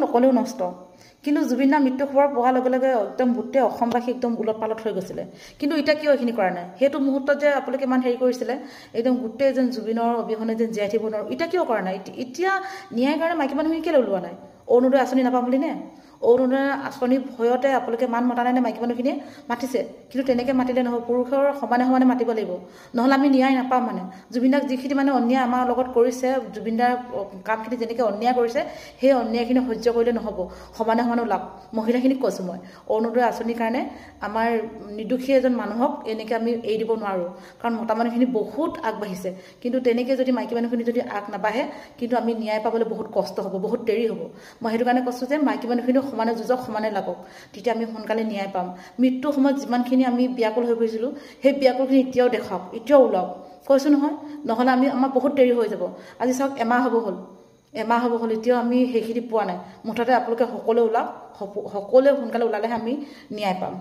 নকলেও নষ্ট কিন্তু জুবিন দাৰ মৃত্যু খবৰ পোৱাৰ লগে লগে একদম গোটেই অসমবাসী একদম উলট পালট হৈ গৈছিলে কিন্তু এতিয়া কিয় এইখিনি কৰা নাই সেইটো মুহূৰ্তত যে আপোনালোকে ইমান হেৰি কৰিছিলে একদম গোটেই যেন জুবিনৰ অবিহনে যেন জীয়াই থাকিব নোৱাৰো এতিয়া কিয় কৰা নাই এতিয়া ন্যায়ৰ কাৰণে মাইকী মানুহখিনি কেলৈ ওলোৱা নাই অৰুণোদয় আঁচনি নাপাম বুলি নে অৰুণোদয় আঁচনিৰ ভয়তে আপোনালোকে মান মতা নাই নে মাইকী মানুহখিনিয়ে মাতিছে কিন্তু তেনেকৈ মাতিলে নহ'ব পুৰুষৰ সমানে সমানে মাতিব লাগিব নহ'লে আমি ন্যায় নাপাম মানে জুবিন দাক যিখিনি মানে অন্যায় আমাৰ লগত কৰিছে জুবিন দাৰ কামখিনি যেনেকৈ অন্যায় কৰিছে সেই অন্যায়খিনি সহ্য কৰিলে নহ'ব সমানে সমানে ওলাওক মহিলাখিনিক কৈছোঁ মই অৰুণোদয় আঁচনিৰ কাৰণে আমাৰ নিৰ্দোষী এজন মানুহক এনেকৈ আমি এৰি দিব নোৱাৰোঁ কাৰণ মতা মানুহখিনি বহুত আগবাঢ়িছে কিন্তু তেনেকৈ যদি মাইকী মানুহখিনি যদি আগ নাবাঢ়ে কিন্তু আমি ন্যায় পাবলৈ বহুত কষ্ট হ'ব বহুত দেৰি হ'ব মই সেইটো কাৰণে কৈছোঁ যে মাইকী মানুহখিনিও সমানে যুঁজক সমানে লাগক তেতিয়া আমি সোনকালে ন্যায় পাম মৃত্যুৰ সময়ত যিমানখিনি আমি ব্যাকুল হৈ পৰিছিলোঁ সেই ব্যাকুলখিনি এতিয়াও দেখাওক এতিয়াও ওলাওক কৈছোঁ নহয় নহ'লে আমাৰ বহুত দেৰি হৈ যাব আজি চাওক এমাহ হ'ব হ'ল এতিয়াও আমি সেইখিনি পোৱা নাই মুঠতে আপোনালোকে সকলোৱে ওলাওক সকলোৱে সোনকালে ওলালেহে আমি ন্যায় পাম